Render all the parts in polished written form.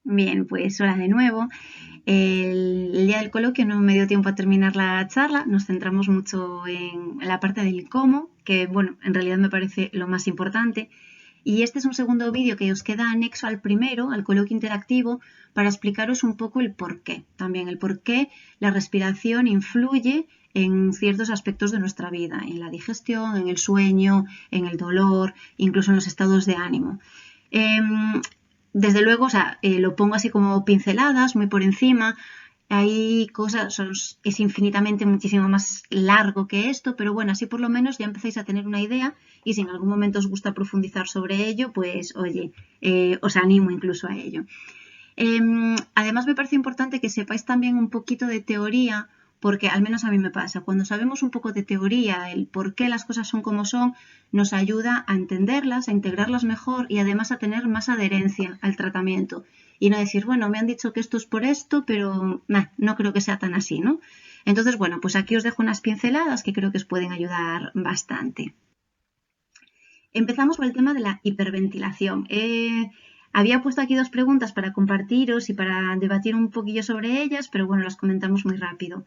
Bien, pues hola de nuevo. El día del coloquio no me dio tiempo a terminar la charla, nos centramos mucho en la parte del cómo, que bueno, en realidad me parece lo más importante. Y este es un segundo vídeo que os queda anexo al primero, al coloquio interactivo, para explicaros un poco el por qué. También el por qué la respiración influye en ciertos aspectos de nuestra vida, en la digestión, en el sueño, en el dolor, incluso en los estados de ánimo. Desde luego, o sea, lo pongo así como pinceladas, muy por encima. Hay cosas, es infinitamente muchísimo más largo que esto, pero bueno, así por lo menos ya empezáis a tener una idea y si en algún momento os gusta profundizar sobre ello, pues oye, os animo incluso a ello. Además, me parece importante que sepáis también un poquito de teoría, porque al menos a mí me pasa. Cuando sabemos un poco de teoría, el por qué las cosas son como son, nos ayuda a entenderlas, a integrarlas mejor y además a tener más adherencia al tratamiento. Y no decir, bueno, me han dicho que esto es por esto, pero no creo que sea tan así, ¿no? Entonces, bueno, pues aquí os dejo unas pinceladas que creo que os pueden ayudar bastante. Empezamos por el tema de la hiperventilación. Había puesto aquí dos preguntas para compartiros y para debatir un poquillo sobre ellas, pero bueno, las comentamos muy rápido.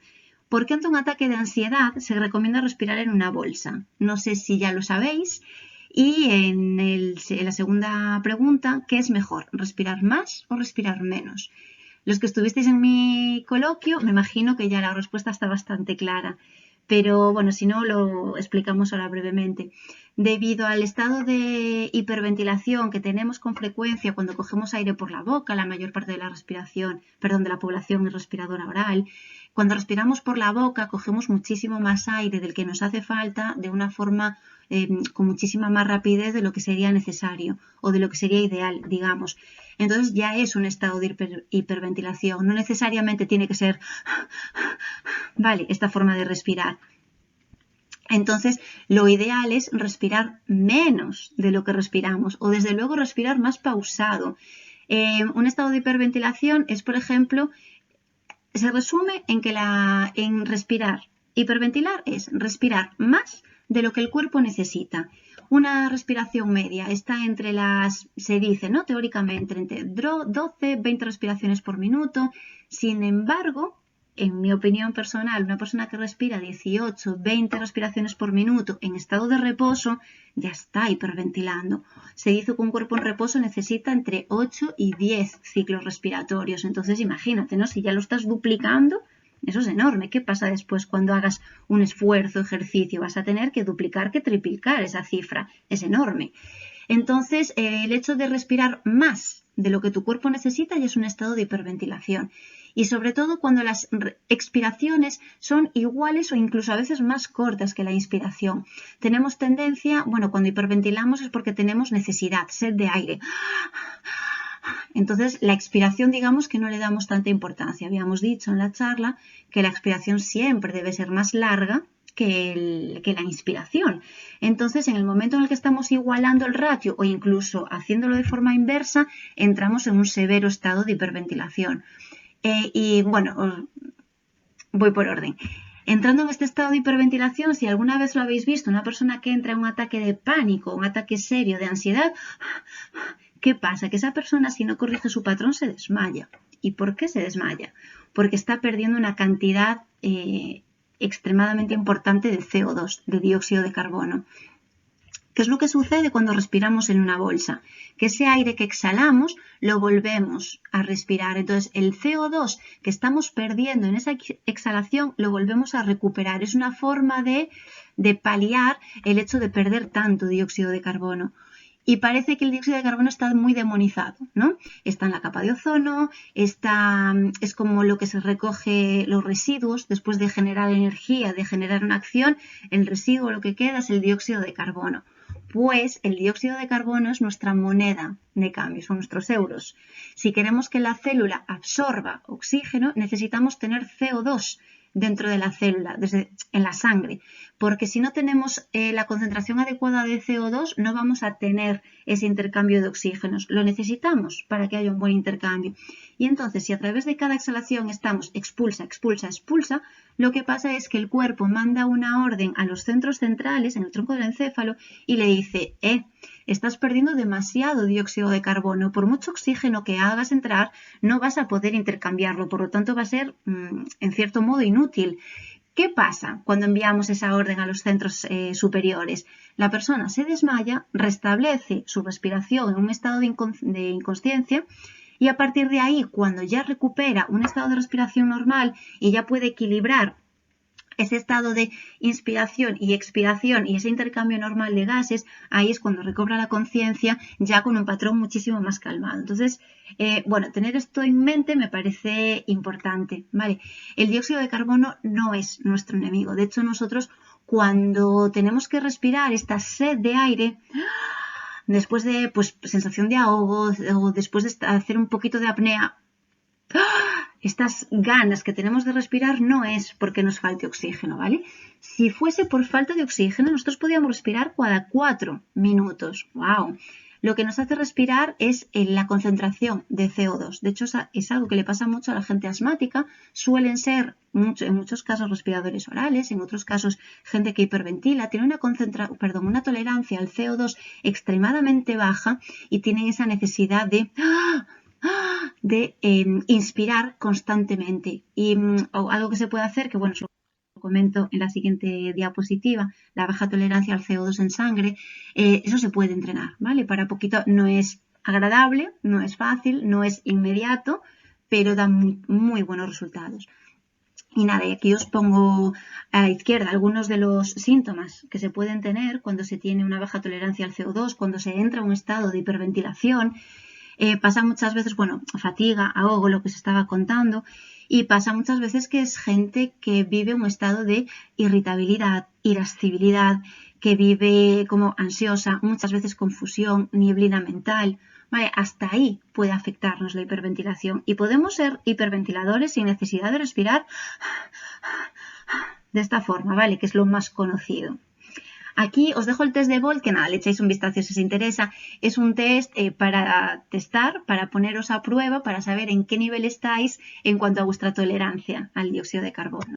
¿Por qué ante un ataque de ansiedad se recomienda respirar en una bolsa? No sé si ya lo sabéis. Y en la segunda pregunta, ¿qué es mejor? ¿Respirar más o respirar menos? Los que estuvisteis en mi coloquio, me imagino que ya la respuesta está bastante clara. Pero bueno, si no, lo explicamos ahora brevemente. Debido al estado de hiperventilación que tenemos con frecuencia cuando cogemos aire por la boca, la mayor parte de la respiración, perdón, de la población es respiradora oral, cuando respiramos por la boca cogemos muchísimo más aire del que nos hace falta de una forma con muchísima más rapidez de lo que sería necesario o de lo que sería ideal, digamos. Entonces ya es un estado de hiperventilación. No necesariamente tiene que ser, vale, esta forma de respirar. Entonces, lo ideal es respirar menos de lo que respiramos o desde luego respirar más pausado. Un estado de hiperventilación es, por ejemplo, se resume en que en respirar. Hiperventilar es respirar más de lo que el cuerpo necesita. Una respiración media está entre se dice, ¿no? Teóricamente, entre 12, 20 respiraciones por minuto. Sin embargo, en mi opinión personal, una persona que respira 18, 20 respiraciones por minuto en estado de reposo ya está hiperventilando. Se dice que un cuerpo en reposo necesita entre 8 y 10 ciclos respiratorios. Entonces, imagínate, ¿no? Si ya lo estás duplicando, eso es enorme. ¿Qué pasa después cuando hagas un esfuerzo, ejercicio? Vas a tener que duplicar, que triplicar esa cifra. Es enorme. Entonces, el hecho de respirar más de lo que tu cuerpo necesita ya es un estado de hiperventilación. Y sobre todo cuando las expiraciones son iguales o incluso a veces más cortas que la inspiración. Tenemos tendencia, bueno, cuando hiperventilamos es porque tenemos necesidad, sed de aire. Entonces, la expiración, digamos que no le damos tanta importancia. Habíamos dicho en la charla que la expiración siempre debe ser más larga que la inspiración. Entonces, en el momento en el que estamos igualando el ratio o incluso haciéndolo de forma inversa, entramos en un severo estado de hiperventilación. Y bueno, voy por orden. Entrando en este estado de hiperventilación, si alguna vez lo habéis visto, una persona que entra en un ataque de pánico, un ataque serio de ansiedad, ¿qué pasa? Que esa persona, si no corrige su patrón, se desmaya. ¿Y por qué se desmaya? Porque está perdiendo una cantidad extremadamente importante de CO2, de dióxido de carbono. ¿Qué es lo que sucede cuando respiramos en una bolsa? Que ese aire que exhalamos lo volvemos a respirar. Entonces, el CO2 que estamos perdiendo en esa exhalación lo volvemos a recuperar. Es una forma de paliar el hecho de perder tanto dióxido de carbono. Y parece que el dióxido de carbono está muy demonizado, ¿no? Está en la capa de ozono, es como lo que se recoge los residuos después de generar energía, de generar una acción, el residuo lo que queda es el dióxido de carbono. Pues el dióxido de carbono es nuestra moneda de cambio, son nuestros euros. Si queremos que la célula absorba oxígeno, necesitamos tener CO2 dentro de la célula, en la sangre. porque si no tenemos la concentración adecuada de CO2, no vamos a tener ese intercambio de oxígenos. Lo necesitamos para que haya un buen intercambio. Y entonces, si a través de cada exhalación estamos expulsa, expulsa, expulsa, lo que pasa es que el cuerpo manda una orden a los centros centrales, en el tronco del encéfalo, y le dice, estás perdiendo demasiado dióxido de carbono, por mucho oxígeno que hagas entrar, no vas a poder intercambiarlo, por lo tanto va a ser, en cierto modo, inútil. ¿Qué pasa cuando enviamos esa orden a los centros superiores? La persona se desmaya, restablece su respiración en un estado de inconsciencia y a partir de ahí, cuando ya recupera un estado de respiración normal y ya puede equilibrar ese estado de inspiración y expiración y ese intercambio normal de gases, ahí es cuando recobra la conciencia ya con un patrón muchísimo más calmado. Entonces, bueno, tener esto en mente me parece importante, ¿vale? El dióxido de carbono no es nuestro enemigo. De hecho, nosotros cuando tenemos que respirar esta sed de aire, después de sensación de ahogo o después de hacer un poquito de apnea, estas ganas que tenemos de respirar no es porque nos falte oxígeno, ¿vale? Si fuese por falta de oxígeno, nosotros podríamos respirar cada 4 minutos. ¡Wow! Lo que nos hace respirar es la concentración de CO2. De hecho, es algo que le pasa mucho a la gente asmática. Suelen ser, en muchos casos, respiradores orales, en otros casos, gente que hiperventila. Tiene una tolerancia al CO2 extremadamente baja y tienen esa necesidad de inspirar constantemente. Y algo que se puede hacer, que bueno, os lo comento en la siguiente diapositiva, la baja tolerancia al CO2 en sangre, eso se puede entrenar, ¿vale? Para poquito no es agradable, no es fácil, no es inmediato, pero da muy buenos resultados. Y nada, y aquí os pongo a la izquierda algunos de los síntomas que se pueden tener cuando se tiene una baja tolerancia al CO2, cuando se entra en un estado de hiperventilación. Pasa muchas veces, bueno, fatiga, ahogo, lo que se estaba contando, y pasa muchas veces que es gente que vive un estado de irritabilidad, irascibilidad, que vive como ansiosa, muchas veces confusión, nieblina mental. Vale, hasta ahí puede afectarnos la hiperventilación y podemos ser hiperventiladores sin necesidad de respirar de esta forma, ¿vale? Que es lo más conocido. Aquí os dejo el test de Bolt, que nada, le echáis un vistazo si os interesa. Es un test para testar, para poneros a prueba, para saber en qué nivel estáis en cuanto a vuestra tolerancia al dióxido de carbono.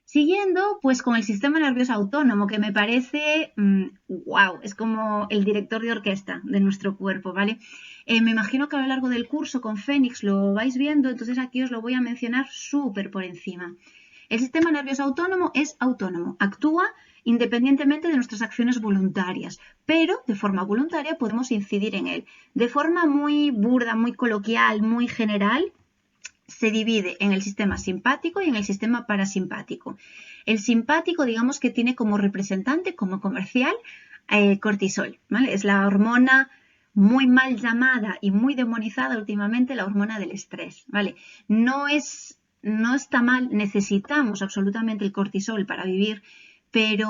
Siguiendo, pues con el sistema nervioso autónomo, que me parece, wow, es como el director de orquesta de nuestro cuerpo, ¿vale? Me imagino que a lo largo del curso con Fénix lo vais viendo, entonces aquí os lo voy a mencionar súper por encima. El sistema nervioso autónomo es autónomo, actúa independientemente de nuestras acciones voluntarias, pero de forma voluntaria podemos incidir en él. De forma muy burda, muy coloquial, muy general, se divide en el sistema simpático y en el sistema parasimpático. El simpático, digamos que tiene como representante, como comercial, cortisol, ¿vale? Es la hormona muy mal llamada y muy demonizada últimamente, la hormona del estrés, ¿vale? No está mal, necesitamos absolutamente el cortisol para vivir, pero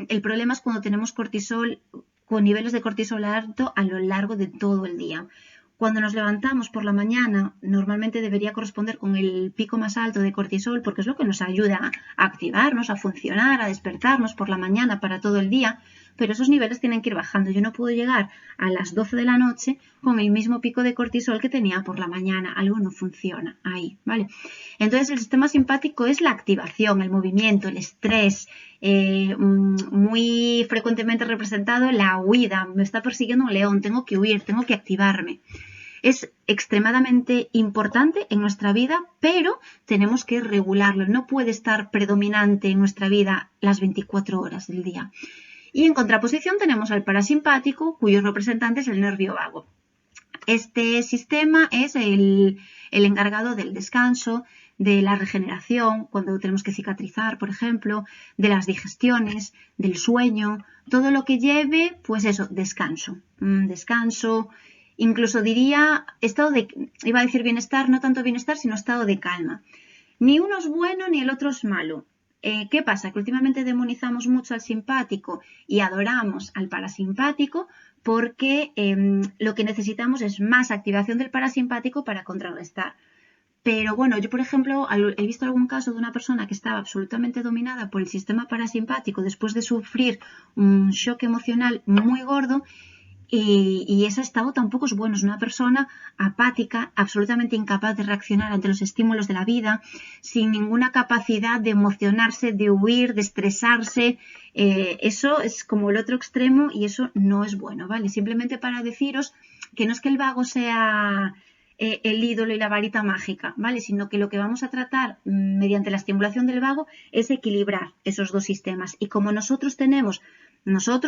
el problema es cuando tenemos cortisol con niveles de cortisol alto a lo largo de todo el día. Cuando nos levantamos por la mañana, normalmente debería corresponder con el pico más alto de cortisol porque es lo que nos ayuda a activarnos, a funcionar, a despertarnos por la mañana para todo el día, pero esos niveles tienen que ir bajando. Yo no puedo llegar a las 12 de la noche con el mismo pico de cortisol que tenía por la mañana. Algo no funciona ahí, ¿vale? Entonces, el sistema simpático es la activación, el movimiento, el estrés, muy frecuentemente representado la huida. Me está persiguiendo un león, tengo que huir, tengo que activarme. Es extremadamente importante en nuestra vida, pero tenemos que regularlo. No puede estar predominante en nuestra vida las 24 horas del día. Y en contraposición tenemos al parasimpático, cuyo representante es el nervio vago. Este sistema es el encargado del descanso, de la regeneración, cuando tenemos que cicatrizar, por ejemplo, de las digestiones, del sueño, todo lo que lleve, pues eso, descanso. Descanso, incluso diría iba a decir bienestar, no tanto bienestar, sino estado de calma. Ni uno es bueno ni el otro es malo. ¿Qué pasa? Que últimamente demonizamos mucho al simpático y adoramos al parasimpático porque lo que necesitamos es más activación del parasimpático para contrarrestar. Pero bueno, yo por ejemplo he visto algún caso de una persona que estaba absolutamente dominada por el sistema parasimpático después de sufrir un shock emocional muy gordo y ese estado tampoco es bueno. Es una persona apática, absolutamente incapaz de reaccionar ante los estímulos de la vida, sin ninguna capacidad de emocionarse, de huir, de estresarse. Eso es como el otro extremo y eso no es bueno, ¿vale? Simplemente para deciros que no es que el vago sea el ídolo y la varita mágica, ¿vale? Sino que lo que vamos a tratar mediante la estimulación del vago es equilibrar esos dos sistemas. Y como nosotros,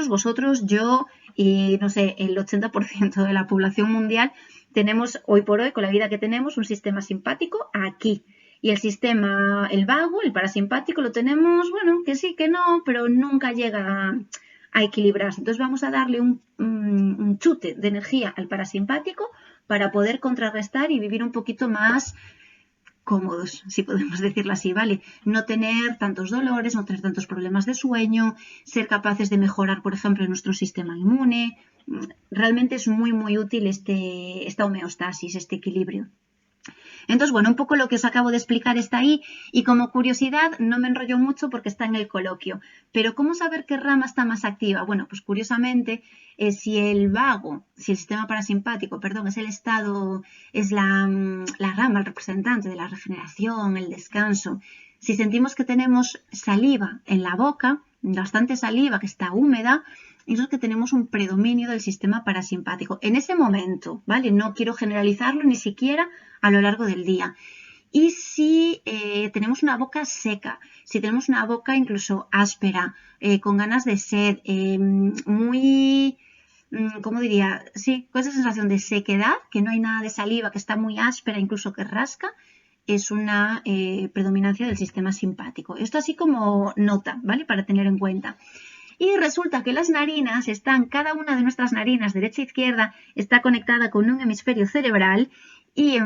vosotros, yo y no sé, el 80% de la población mundial tenemos hoy por hoy, con la vida que tenemos, un sistema simpático aquí. Y el sistema, el vago, el parasimpático, lo tenemos, bueno, que sí, que no, pero nunca llega a equilibrarse. Entonces vamos a darle un chute de energía al parasimpático para poder contrarrestar y vivir un poquito más cómodos, si podemos decirlo así, ¿vale? No tener tantos dolores, no tener tantos problemas de sueño, ser capaces de mejorar, por ejemplo, nuestro sistema inmune. Realmente es muy, muy útil esta homeostasis, este equilibrio. Entonces, bueno, un poco lo que os acabo de explicar está ahí y como curiosidad no me enrollo mucho porque está en el coloquio. Pero ¿cómo saber qué rama está más activa? Bueno, pues curiosamente, si el vago, si el sistema parasimpático, perdón, es el estado, es la rama, el representante de la regeneración, el descanso, si sentimos que tenemos saliva en la boca, bastante saliva que está húmeda, eso es que tenemos un predominio del sistema parasimpático. En ese momento, ¿vale? No quiero generalizarlo ni siquiera a lo largo del día. Y si tenemos una boca seca, si tenemos una boca incluso áspera, con ganas de sed, muy, ¿cómo diría? Sí, con esa sensación de sequedad, que no hay nada de saliva, que está muy áspera, incluso que rasca, es una predominancia del sistema simpático. Esto así como nota, ¿vale? Para tener en cuenta. Y resulta que las narinas cada una de nuestras narinas, derecha e izquierda, está conectada con un hemisferio cerebral y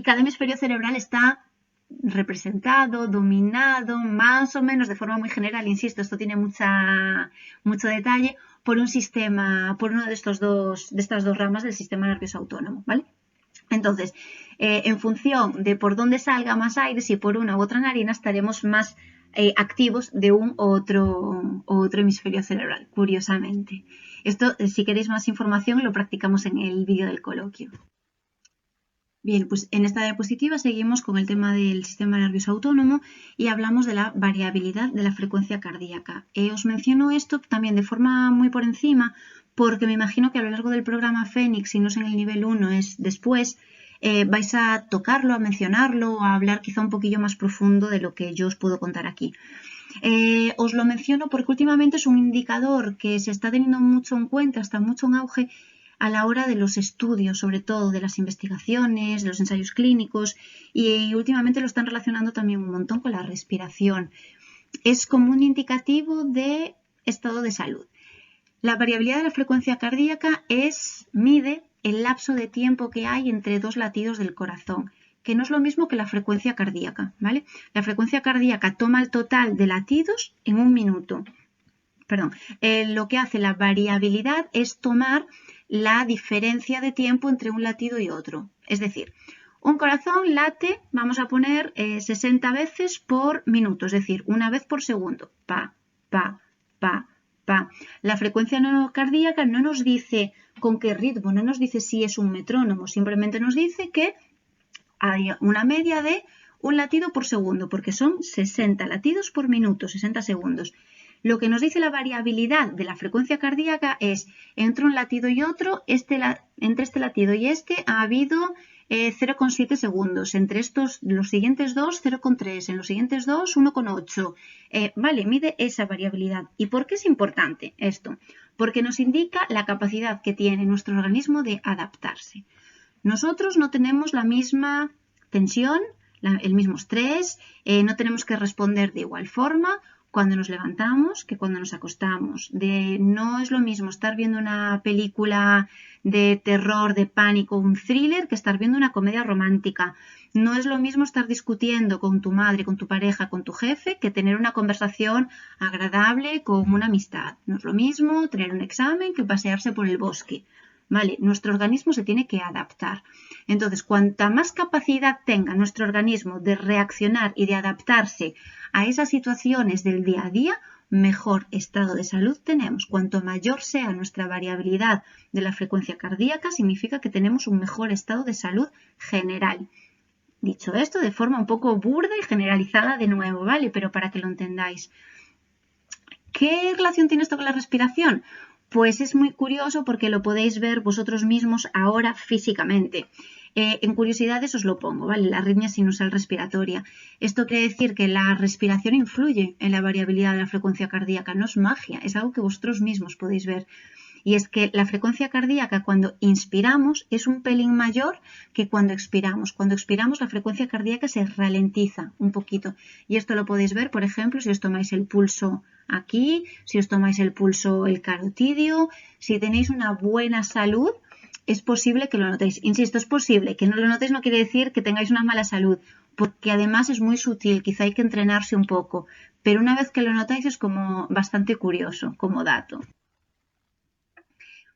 cada hemisferio cerebral está representado, dominado, más o menos de forma muy general, insisto, esto tiene mucho detalle, por un sistema, por uno de estas dos ramas del sistema nervioso autónomo, ¿vale? Entonces, en función de por dónde salga más aire, si por una u otra narina, estaremos más activos de un u otro hemisferio cerebral, curiosamente. Esto, si queréis más información, lo practicamos en el vídeo del coloquio. Bien, pues en esta diapositiva seguimos con el tema del sistema nervioso autónomo y hablamos de la variabilidad de la frecuencia cardíaca. Os menciono esto también de forma muy por encima porque me imagino que a lo largo del programa Fénix, si no es en el nivel 1, es después, vais a tocarlo, a mencionarlo, a hablar quizá un poquillo más profundo de lo que yo os puedo contar aquí. Os lo menciono porque últimamente es un indicador que se está teniendo mucho en cuenta, está mucho en auge a la hora de los estudios, sobre todo de las investigaciones, de los ensayos clínicos y últimamente lo están relacionando también un montón con la respiración. Es como un indicativo de estado de salud. La variabilidad de la frecuencia cardíaca mide el lapso de tiempo que hay entre dos latidos del corazón, que no es lo mismo que la frecuencia cardíaca, ¿vale? La frecuencia cardíaca toma el total de latidos en un minuto. Perdón, lo que hace la variabilidad es tomar la diferencia de tiempo entre un latido y otro. Es decir, un corazón late, vamos a poner 60 veces por minuto, es decir, una vez por segundo. Pa, pa, pa, pa. La frecuencia cardíaca no nos dice con qué ritmo, no nos dice si es un metrónomo, simplemente nos dice que hay una media de un latido por segundo, porque son 60 latidos por minuto, 60 segundos. Lo que nos dice la variabilidad de la frecuencia cardíaca es, entre un latido y otro, entre este latido y este ha habido 0,7 segundos. Entre los siguientes dos, 0,3. En los siguientes dos, 1,8. Vale, mide esa variabilidad. ¿Y por qué es importante esto? Porque nos indica la capacidad que tiene nuestro organismo de adaptarse. Nosotros no tenemos la misma tensión, el mismo estrés, no tenemos que responder de igual forma cuando nos levantamos que cuando nos acostamos. No es lo mismo estar viendo una película de terror, de pánico, un thriller, que estar viendo una comedia romántica. No es lo mismo estar discutiendo con tu madre, con tu pareja, con tu jefe, que tener una conversación agradable con una amistad. No es lo mismo tener un examen que pasearse por el bosque. ¿vale? Nuestro organismo se tiene que adaptar. Entonces, cuanta más capacidad tenga nuestro organismo de reaccionar y de adaptarse a esas situaciones del día a día, mejor estado de salud tenemos. Cuanto mayor sea nuestra variabilidad de la frecuencia cardíaca, significa que tenemos un mejor estado de salud general. Dicho esto de forma un poco burda y generalizada de nuevo, ¿vale? Pero para que lo entendáis. ¿Qué relación tiene esto con la respiración? Pues es muy curioso porque lo podéis ver vosotros mismos ahora físicamente. En curiosidades os lo pongo, ¿vale? La arritmia sinusal respiratoria. Esto quiere decir que la respiración influye en la variabilidad de la frecuencia cardíaca. No es magia, es algo que vosotros mismos podéis ver. Y es que la frecuencia cardíaca cuando inspiramos es un pelín mayor que cuando expiramos. Cuando expiramos la frecuencia cardíaca se ralentiza un poquito. Y esto lo podéis ver, por ejemplo, si os tomáis el pulso aquí, si os tomáis el pulso el carotidio, si tenéis una buena salud, es posible que lo notéis. Insisto, es posible. Que no lo notéis no quiere decir que tengáis una mala salud, porque además es muy sutil, quizá hay que entrenarse un poco. Pero una vez que lo notáis es como bastante curioso como dato.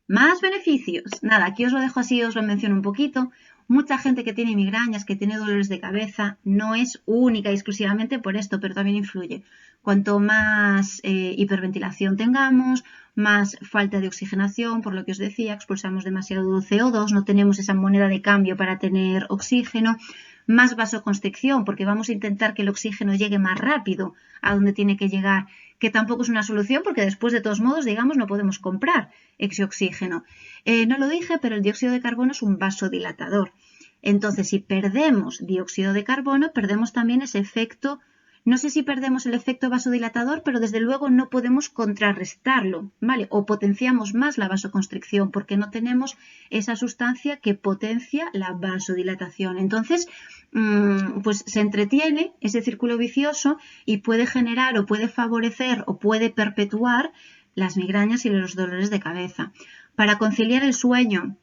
Más beneficios. Nada, aquí os lo dejo así, os lo menciono un poquito. Mucha gente que tiene migrañas, que tiene dolores de cabeza, no es única y exclusivamente por esto, pero también influye. Cuanto más hiperventilación tengamos, más falta de oxigenación, por lo que os decía, expulsamos demasiado CO2, no tenemos esa moneda de cambio para tener oxígeno, más vasoconstricción, porque vamos a intentar que el oxígeno llegue más rápido a donde tiene que llegar, que tampoco es una solución porque después de todos modos, digamos, no podemos comprar ese oxígeno. No lo dije, pero el dióxido de carbono es un vasodilatador. Entonces, si perdemos dióxido de carbono, perdemos también ese efecto. No sé si perdemos el efecto vasodilatador, pero desde luego no podemos contrarrestarlo, ¿vale? O potenciamos más la vasoconstricción porque no tenemos esa sustancia que potencia la vasodilatación. Entonces, pues se entretiene ese círculo vicioso y puede generar o puede favorecer o puede perpetuar las migrañas y los dolores de cabeza. Para conciliar el sueño,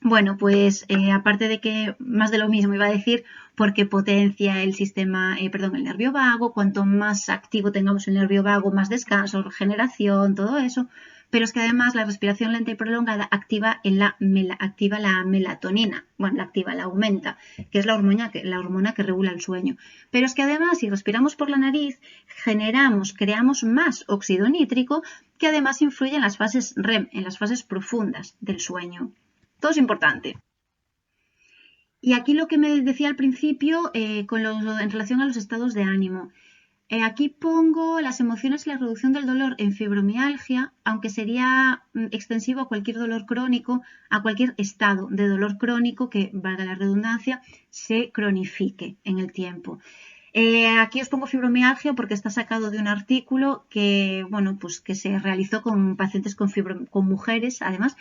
bueno, pues aparte de que más de lo mismo iba a decir, porque potencia el sistema, el nervio vago, cuanto más activo tengamos el nervio vago, más descanso, regeneración, todo eso. Pero es que además la respiración lenta y prolongada activa la melatonina, bueno, la aumenta, que es la hormona que regula el sueño. Pero es que además si respiramos por la nariz, creamos más óxido nítrico, que además influye en las fases REM, en las fases profundas del sueño. Todo es importante. Y aquí lo que me decía al principio en relación a los estados de ánimo. Aquí pongo las emociones y la reducción del dolor en fibromialgia, aunque sería extensivo a cualquier dolor crónico, a cualquier estado de dolor crónico que, valga la redundancia, se cronifique en el tiempo. Aquí os pongo fibromialgia porque está sacado de un artículo que, bueno, pues que se realizó con pacientes con mujeres, además,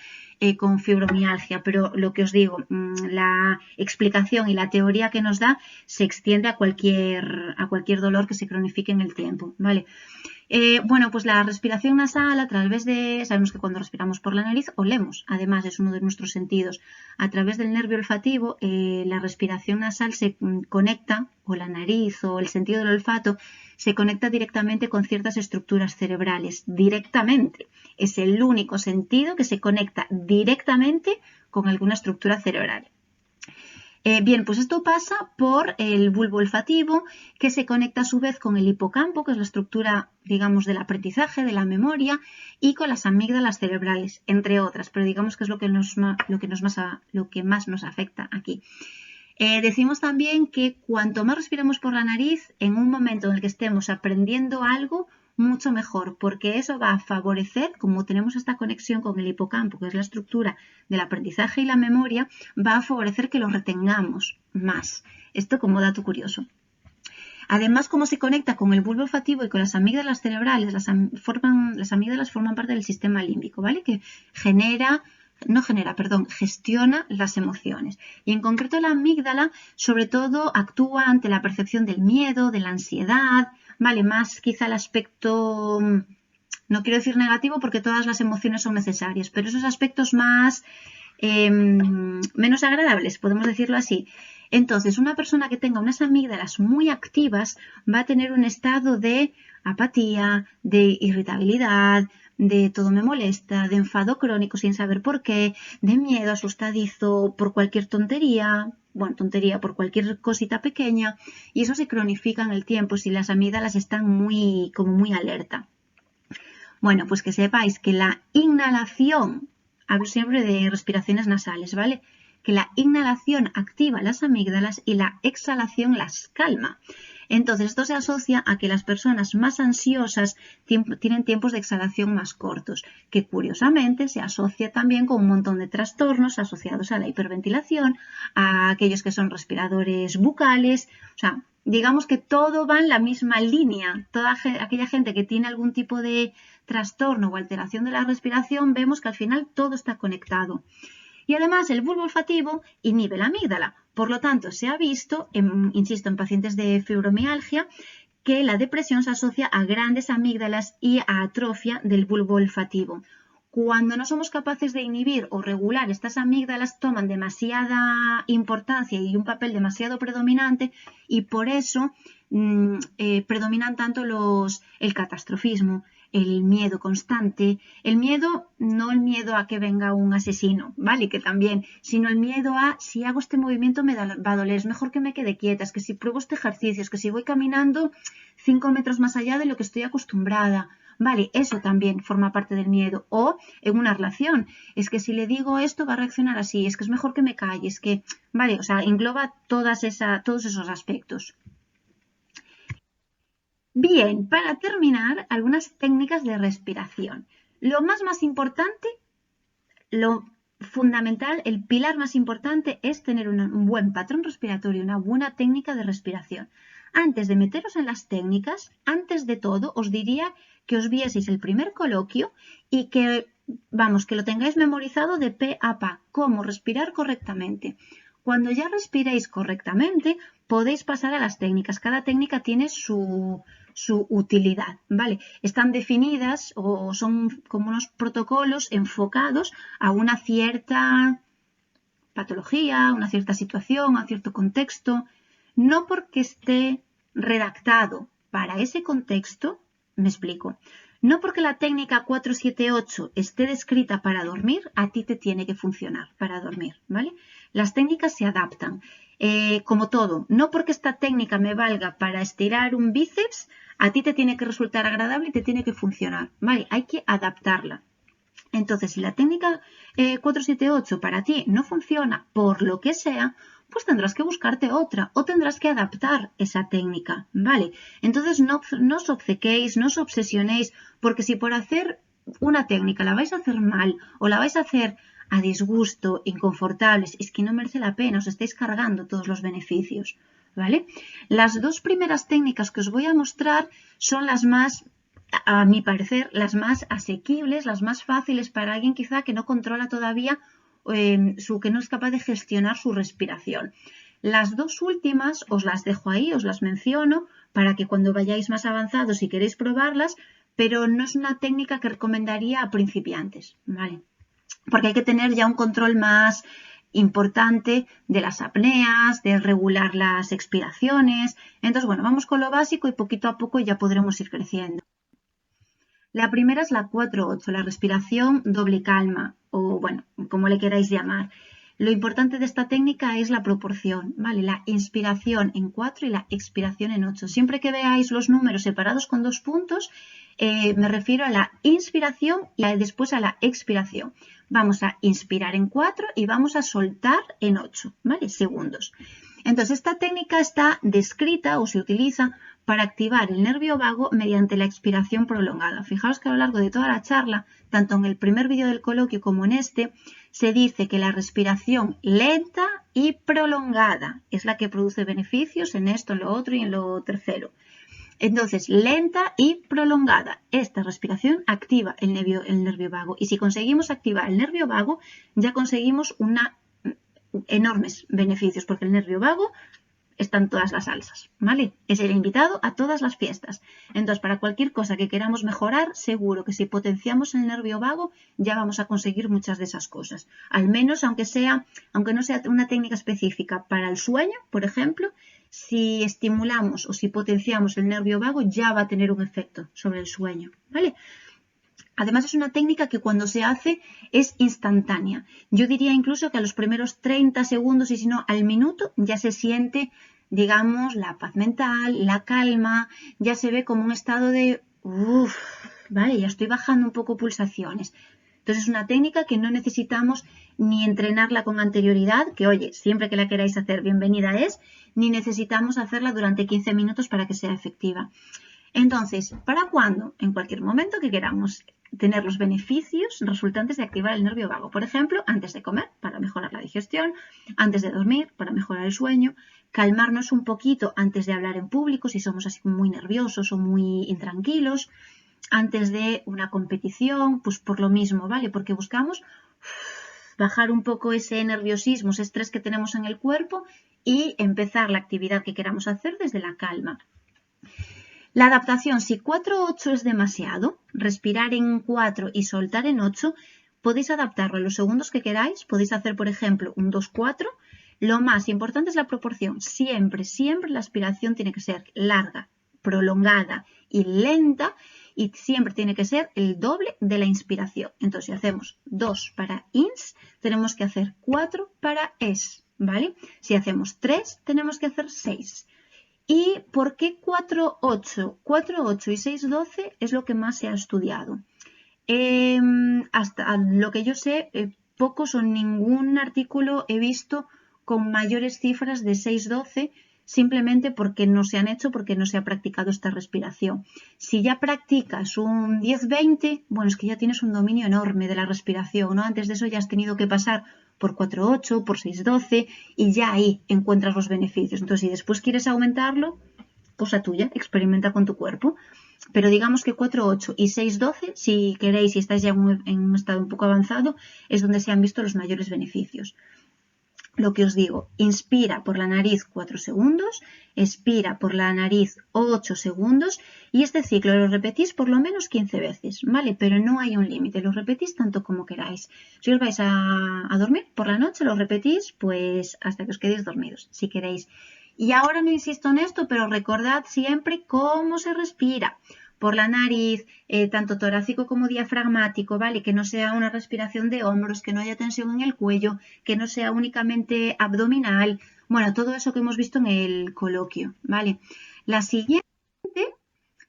con fibromialgia. Pero lo que os digo, la explicación y la teoría que nos da se extiende a cualquier dolor que se cronifique en el tiempo, ¿vale? Bueno, pues la respiración nasal a través de, sabemos que cuando respiramos por la nariz olemos, además es uno de nuestros sentidos. A través del nervio olfativo, la respiración nasal se conecta, o la nariz o el sentido del olfato, se conecta directamente con ciertas estructuras cerebrales, directamente. Es el único sentido que se conecta directamente con alguna estructura cerebral. Bien, pues esto pasa por el bulbo olfativo, que se conecta a su vez con el hipocampo, que es la estructura, digamos, del aprendizaje, de la memoria, y con las amígdalas cerebrales, entre otras, pero digamos que es lo que más nos afecta aquí. Decimos también que cuanto más respiremos por la nariz, en un momento en el que estemos aprendiendo algo, mucho mejor, porque eso va a favorecer, como tenemos esta conexión con el hipocampo, que es la estructura del aprendizaje y la memoria, va a favorecer que lo retengamos más. Esto como dato curioso. Además, como se conecta con el bulbo olfativo y con las amígdalas cerebrales, las amígdalas forman parte del sistema límbico, ¿vale? Que gestiona las emociones. Y en concreto la amígdala, sobre todo, actúa ante la percepción del miedo, de la ansiedad, ¿vale? Más quizá el aspecto, no quiero decir negativo porque todas las emociones son necesarias, pero esos aspectos más, menos agradables, podemos decirlo así. Entonces, una persona que tenga unas amígdalas muy activas va a tener un estado de apatía, de irritabilidad, de todo me molesta, de enfado crónico sin saber por qué, de miedo asustadizo por cualquier tontería, bueno, tontería por cualquier cosita pequeña, y eso se cronifica en el tiempo si las amígdalas están como muy alerta. Bueno, pues que sepáis que la inhalación, hablo siempre de respiraciones nasales, ¿vale? Que la inhalación activa las amígdalas y la exhalación las calma. Entonces, esto se asocia a que las personas más ansiosas tienen tiempos de exhalación más cortos, que curiosamente se asocia también con un montón de trastornos asociados a la hiperventilación, a aquellos que son respiradores bucales, o sea, digamos que todo va en la misma línea. Toda aquella gente que tiene algún tipo de trastorno o alteración de la respiración, vemos que al final todo está conectado. Y además el bulbo olfativo inhibe la amígdala. Por lo tanto, se ha visto, insisto, en pacientes de fibromialgia, que la depresión se asocia a grandes amígdalas y a atrofia del bulbo olfativo. Cuando no somos capaces de inhibir o regular estas amígdalas, toman demasiada importancia y un papel demasiado predominante y por eso predominan tanto el catastrofismo, el miedo constante, el miedo, no el miedo a que venga un asesino, ¿vale? Que también, sino el miedo a si hago este movimiento me va a doler, es mejor que me quede quieta, es que si pruebo este ejercicio, es que si voy caminando 5 metros más allá de lo que estoy acostumbrada, ¿vale? Eso también forma parte del miedo. O en una relación, es que si le digo esto va a reaccionar así, es que es mejor que me calle, es que, ¿vale? O sea, engloba todos esos aspectos. Bien, para terminar, algunas técnicas de respiración. Lo más importante, lo fundamental, el pilar más importante es tener un buen patrón respiratorio, una buena técnica de respiración. Antes de meteros en las técnicas, antes de todo, os diría que os vieseis el primer coloquio y que, vamos, que lo tengáis memorizado de pe a pa, cómo respirar correctamente. Cuando ya respiréis correctamente, podéis pasar a las técnicas. Cada técnica tiene su utilidad, ¿vale? Están definidas o son como unos protocolos enfocados a una cierta patología, una cierta situación, a cierto contexto, no porque esté redactado para ese contexto, me explico, no porque la técnica 478 esté descrita para dormir, a ti te tiene que funcionar para dormir, ¿vale? Las técnicas se adaptan. Como todo, no porque esta técnica me valga para estirar un bíceps, a ti te tiene que resultar agradable y te tiene que funcionar, ¿vale? Hay que adaptarla. Entonces, si la técnica 478 para ti no funciona por lo que sea, pues tendrás que buscarte otra o tendrás que adaptar esa técnica, ¿vale? Entonces, no os obcequéis, no os obsesionéis, porque si por hacer una técnica la vais a hacer mal o la vais a hacer a disgusto, inconfortables, es que no merece la pena, os estáis cargando todos los beneficios, ¿vale? Las dos primeras técnicas que os voy a mostrar son las más, a mi parecer, las más asequibles, las más fáciles para alguien quizá que no controla todavía, que no es capaz de gestionar su respiración. Las dos últimas os las dejo ahí, os las menciono para que cuando vayáis más avanzados si queréis probarlas, pero no es una técnica que recomendaría a principiantes, ¿vale? Porque hay que tener ya un control más importante de las apneas, de regular las expiraciones. Entonces, bueno, vamos con lo básico y poquito a poco ya podremos ir creciendo. La primera es la 4-8, la respiración doble calma, o bueno, como le queráis llamar. Lo importante de esta técnica es la proporción, ¿vale? La inspiración en 4 y la expiración en 8. Siempre que veáis los números separados con 2 puntos, me refiero a la inspiración y después a la expiración. Vamos a inspirar en 4 y vamos a soltar en 8, ¿vale? Segundos. Entonces, esta técnica está descrita o se utiliza para activar el nervio vago mediante la expiración prolongada. Fijaos que a lo largo de toda la charla, tanto en el primer vídeo del coloquio como en este, se dice que la respiración lenta y prolongada es la que produce beneficios en esto, en lo otro y en lo tercero. Entonces, lenta y prolongada. Esta respiración activa el nervio vago. Y si conseguimos activar el nervio vago, ya conseguimos enormes beneficios, porque el nervio vago está en todas las salsas, ¿vale? Es el invitado a todas las fiestas. Entonces, para cualquier cosa que queramos mejorar, seguro que si potenciamos el nervio vago, ya vamos a conseguir muchas de esas cosas. Al menos, aunque no sea una técnica específica para el sueño, por ejemplo, si estimulamos o si potenciamos el nervio vago, ya va a tener un efecto sobre el sueño, ¿vale? Además, es una técnica que cuando se hace es instantánea. Yo diría incluso que a los primeros 30 segundos y si no al minuto ya se siente, digamos, la paz mental, la calma, ya se ve como un estado de, uff, vale, ya estoy bajando un poco pulsaciones. Entonces es una técnica que no necesitamos ni entrenarla con anterioridad, que oye, siempre que la queráis hacer, bienvenida es, ni necesitamos hacerla durante 15 minutos para que sea efectiva. Entonces, ¿para cuándo? En cualquier momento que queramos tener los beneficios resultantes de activar el nervio vago. Por ejemplo, antes de comer, para mejorar la digestión, antes de dormir, para mejorar el sueño, calmarnos un poquito antes de hablar en público, si somos así muy nerviosos o muy intranquilos, antes de una competición, pues por lo mismo, ¿vale? Porque buscamos bajar un poco ese nerviosismo, ese estrés que tenemos en el cuerpo y empezar la actividad que queramos hacer desde la calma. La adaptación, si 4-8 es demasiado, respirar en 4 y soltar en 8, podéis adaptarlo en los segundos que queráis. Podéis hacer, por ejemplo, un 2-4. Lo más importante es la proporción. Siempre, siempre la aspiración tiene que ser larga, prolongada y lenta y siempre tiene que ser el doble de la inspiración. Entonces, si hacemos 2 para ins, tenemos que hacer 4 para es, ¿vale? Si hacemos 3, tenemos que hacer 6. ¿Y por qué 4-8? 4-8 y 6-12 es lo que más se ha estudiado. Hasta lo que yo sé, pocos o ningún artículo he visto con mayores cifras de 6-12, simplemente porque no se han hecho, porque no se ha practicado esta respiración. Si ya practicas un 10-20, bueno, es que ya tienes un dominio enorme de la respiración, ¿no? Antes de eso ya has tenido que pasar por 4-8, por 6-12 y ya ahí encuentras los beneficios. Entonces, si después quieres aumentarlo, cosa tuya, experimenta con tu cuerpo. Pero digamos que 4-8 y 6-12, si queréis, si estáis ya en un estado un poco avanzado, es donde se han visto los mayores beneficios. Lo que os digo, inspira por la nariz 4 segundos, expira por la nariz 8 segundos y este ciclo lo repetís por lo menos 15 veces, ¿vale? Pero no hay un límite, lo repetís tanto como queráis. Si os vais a dormir por la noche, lo repetís pues hasta que os quedéis dormidos, si queréis. Y ahora no insisto en esto, pero recordad siempre cómo se respira. Por la nariz, tanto torácico como diafragmático, ¿vale? Que no sea una respiración de hombros, que no haya tensión en el cuello, que no sea únicamente abdominal. Bueno, todo eso que hemos visto en el coloquio, ¿vale? La siguiente,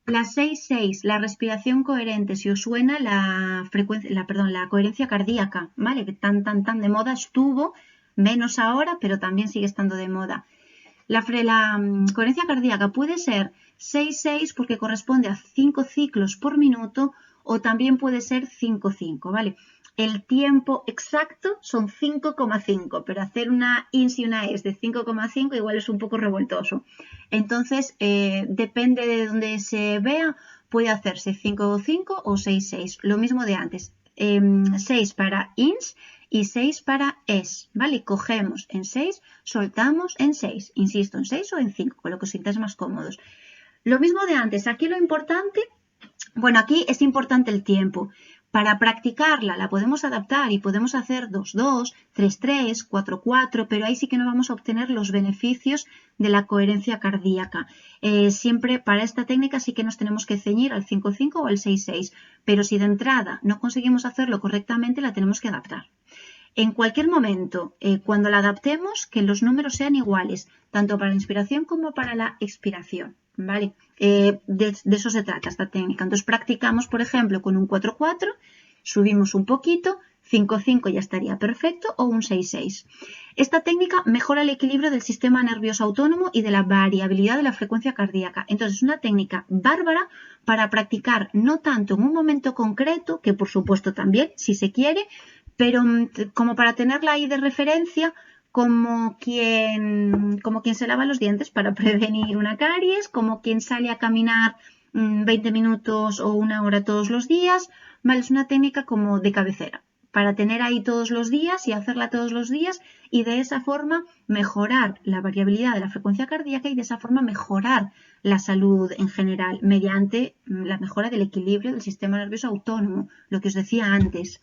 la 6-6, la respiración coherente. Si os suena la coherencia cardíaca, ¿vale? Que tan de moda estuvo, menos ahora, pero también sigue estando de moda. La coherencia cardíaca puede ser 6-6 porque corresponde a 5 ciclos por minuto o también puede ser 5-5, ¿vale? El tiempo exacto son 5,5, pero hacer una ins y una es de 5,5 igual es un poco revoltoso. Entonces, depende de donde se vea, puede hacerse 5,5 o 6-6. Lo mismo de antes. 6 para ins y 6 para es, ¿vale? Cogemos en 6, soltamos en 6, insisto, en 6 o en 5, con lo que os sintáis más cómodos. Lo mismo de antes, aquí lo importante, bueno, aquí es importante el tiempo. Para practicarla la podemos adaptar y podemos hacer 2-2, 3-3, 4-4, pero ahí sí que no vamos a obtener los beneficios de la coherencia cardíaca. Siempre para esta técnica sí que nos tenemos que ceñir al 5-5 o al 6-6, pero si de entrada no conseguimos hacerlo correctamente la tenemos que adaptar. En cualquier momento, cuando la adaptemos, que los números sean iguales, tanto para la inspiración como para la expiración, ¿vale? De eso se trata esta técnica. Entonces practicamos, por ejemplo, con un 4-4, subimos un poquito, 5-5 ya estaría perfecto, o un 6-6. Esta técnica mejora el equilibrio del sistema nervioso autónomo y de la variabilidad de la frecuencia cardíaca. Entonces es una técnica bárbara para practicar no tanto en un momento concreto, que por supuesto también, si se quiere, pero como para tenerla ahí de referencia, como quien se lava los dientes para prevenir una caries, como quien sale a caminar 20 minutos o una hora todos los días, ¿vale? Es una técnica como de cabecera, para tener ahí todos los días y hacerla todos los días y de esa forma mejorar la variabilidad de la frecuencia cardíaca y de esa forma mejorar la salud en general mediante la mejora del equilibrio del sistema nervioso autónomo, lo que os decía antes.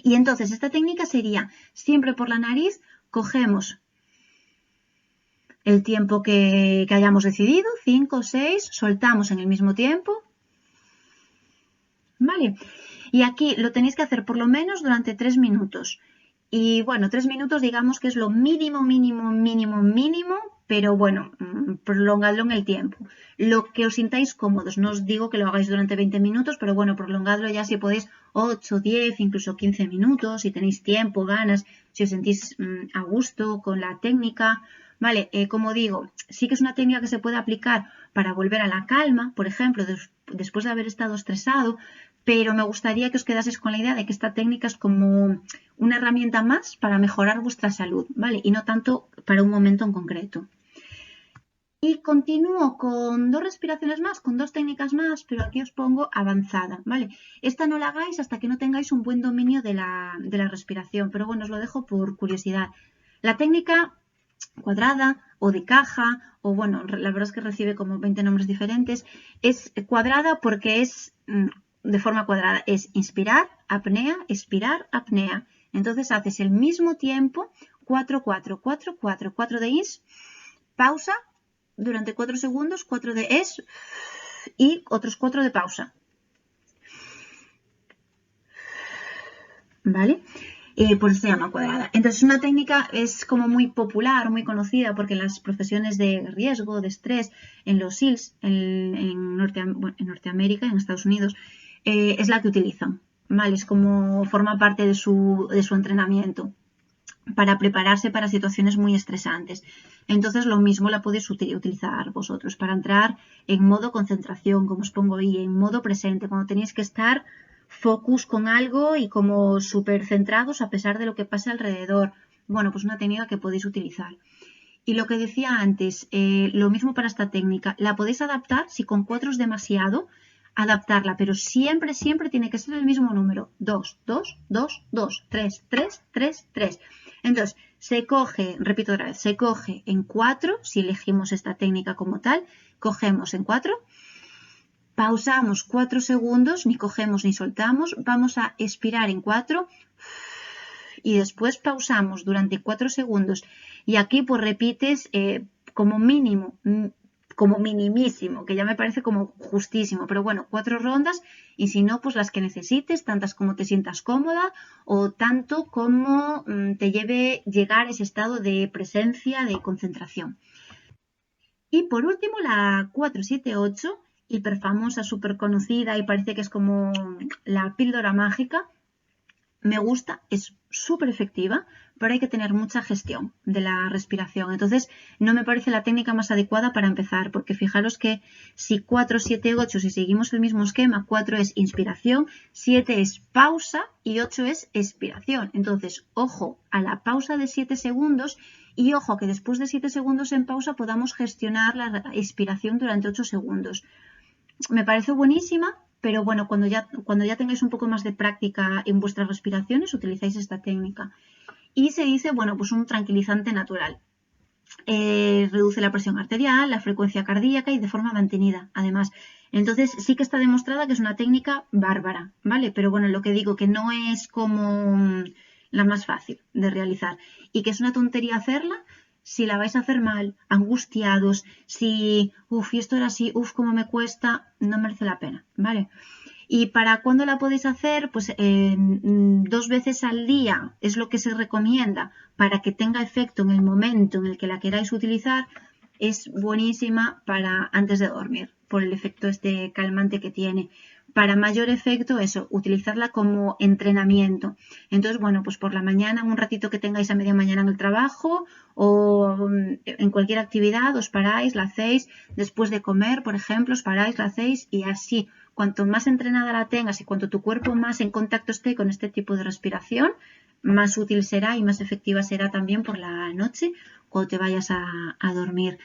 Y entonces esta técnica sería siempre por la nariz, cogemos el tiempo que hayamos decidido, 5 o 6, soltamos en el mismo tiempo, ¿vale? Y aquí lo tenéis que hacer por lo menos durante 3 minutos. Y bueno, 3 minutos digamos que es lo mínimo, mínimo, mínimo, mínimo, pero bueno, prolongadlo en el tiempo. Lo que os sintáis cómodos, no os digo que lo hagáis durante 20 minutos, pero bueno, prolongadlo ya si podéis 8, 10, incluso 15 minutos, si tenéis tiempo, ganas, si os sentís a gusto con la técnica. Vale, como digo, sí que es una técnica que se puede aplicar para volver a la calma, por ejemplo, después de haber estado estresado, pero me gustaría que os quedaseis con la idea de que esta técnica es como una herramienta más para mejorar vuestra salud, ¿vale? Y no tanto para un momento en concreto. Y continúo con 2 respiraciones más, con 2 técnicas más, pero aquí os pongo avanzada, ¿vale? Esta no la hagáis hasta que no tengáis un buen dominio de la respiración, pero bueno, os lo dejo por curiosidad. La técnica cuadrada o de caja, o bueno, la verdad es que recibe como 20 nombres diferentes, es cuadrada porque es de forma cuadrada, es inspirar, apnea, expirar, apnea. Entonces haces el mismo tiempo, 4, 4, 4, 4, 4 de ins, pausa durante 4 segundos, 4 de es y otros 4 de pausa. ¿Vale? Por eso se llama cuadrada. Entonces, una técnica es como muy popular, muy conocida, porque en las profesiones de riesgo, de estrés, en los SEALs, en Norteamérica, en Estados Unidos, es la que utilizan. ¿Vale? Es como forma parte de su entrenamiento para prepararse para situaciones muy estresantes. Entonces, lo mismo la podéis utilizar vosotros para entrar en modo concentración, como os pongo ahí, en modo presente, cuando tenéis que estar focus con algo y como súper centrados a pesar de lo que pasa alrededor. Bueno, pues una técnica que podéis utilizar. Y lo que decía antes, lo mismo para esta técnica, la podéis adaptar, si con 4 es demasiado, adaptarla, pero siempre, siempre tiene que ser el mismo número, 2, 2, 2, 2, 3, 3, 3, 3. Entonces, se coge, repito otra vez, se coge en 4, si elegimos esta técnica como tal, cogemos en 4, pausamos 4 segundos, ni cogemos ni soltamos, vamos a expirar en 4 y después pausamos durante 4 segundos y aquí pues repites como mínimo, como minimísimo, que ya me parece como justísimo, pero bueno, 4 rondas y si no, pues las que necesites, tantas como te sientas cómoda o tanto como te lleve llegar a ese estado de presencia, de concentración. Y por último, la 478, hiper famosa, súper conocida y parece que es como la píldora mágica. Me gusta, es súper efectiva, pero hay que tener mucha gestión de la respiración. Entonces, no me parece la técnica más adecuada para empezar, porque fijaros que si 4, 7, 8, si seguimos el mismo esquema, 4 es inspiración, 7 es pausa y 8 es expiración. Entonces, ojo a la pausa de 7 segundos y ojo a que después de 7 segundos en pausa podamos gestionar la expiración durante 8 segundos. Me parece buenísima, pero bueno, cuando ya tengáis un poco más de práctica en vuestras respiraciones, utilizáis esta técnica. Y se dice, bueno, pues un tranquilizante natural. Reduce la presión arterial, la frecuencia cardíaca y de forma mantenida, además. Entonces, sí que está demostrada que es una técnica bárbara, ¿vale? Pero bueno, lo que digo, que no es como la más fácil de realizar y que es una tontería hacerla si la vais a hacer mal, angustiados, si, y esto era así, cómo me cuesta, no merece la pena, ¿vale? ¿Y para cuándo la podéis hacer? Pues 2 veces al día es lo que se recomienda para que tenga efecto en el momento en el que la queráis utilizar. Es buenísima para antes de dormir, por el efecto este calmante que tiene. Para mayor efecto, eso, utilizarla como entrenamiento. Entonces, bueno, pues por la mañana, un ratito que tengáis a media mañana en el trabajo o en cualquier actividad, os paráis, la hacéis. Después de comer, por ejemplo, os paráis, la hacéis y así. Cuanto más entrenada la tengas y cuanto tu cuerpo más en contacto esté con este tipo de respiración, más útil será y más efectiva será también por la noche cuando te vayas a dormir.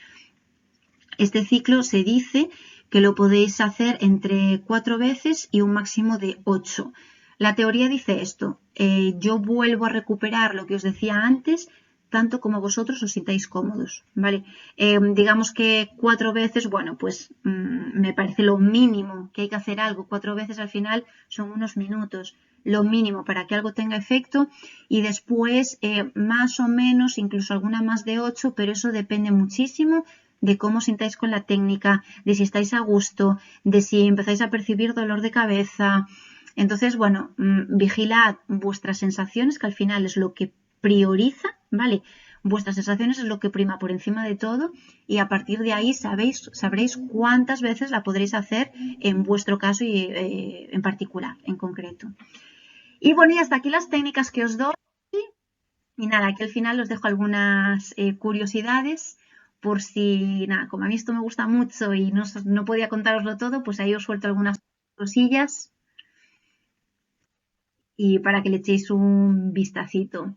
Este ciclo se dice que lo podéis hacer entre 4 veces y un máximo de 8. La teoría dice esto, yo vuelvo a recuperar lo que os decía antes, tanto como vosotros os sintáis cómodos, ¿vale? Digamos que 4 veces, bueno, pues me parece lo mínimo que hay que hacer algo. 4 veces al final son unos minutos, lo mínimo para que algo tenga efecto y después más o menos, incluso alguna más de 8, pero eso depende muchísimo de cómo sintáis con la técnica, de si estáis a gusto, de si empezáis a percibir dolor de cabeza. Entonces, bueno, vigilad vuestras sensaciones, que al final es lo que prioriza, ¿vale? Vuestras sensaciones es lo que prima por encima de todo y a partir de ahí sabréis cuántas veces la podréis hacer en vuestro caso y en particular, en concreto. Y bueno, y hasta aquí las técnicas que os doy. Y nada, aquí al final os dejo algunas curiosidades por si, nada, como a mí esto me gusta mucho y no podía contároslo todo, pues ahí os suelto algunas cosillas y para que le echéis un vistacito.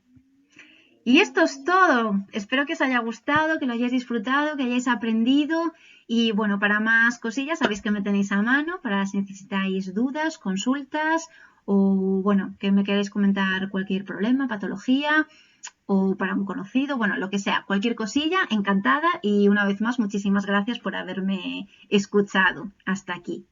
Y esto es todo. Espero que os haya gustado, que lo hayáis disfrutado, que hayáis aprendido. Y bueno, para más cosillas sabéis que me tenéis a mano para si necesitáis dudas, consultas o bueno, que me queráis comentar cualquier problema, patología o para un conocido, bueno, lo que sea, cualquier cosilla, encantada y una vez más muchísimas gracias por haberme escuchado hasta aquí.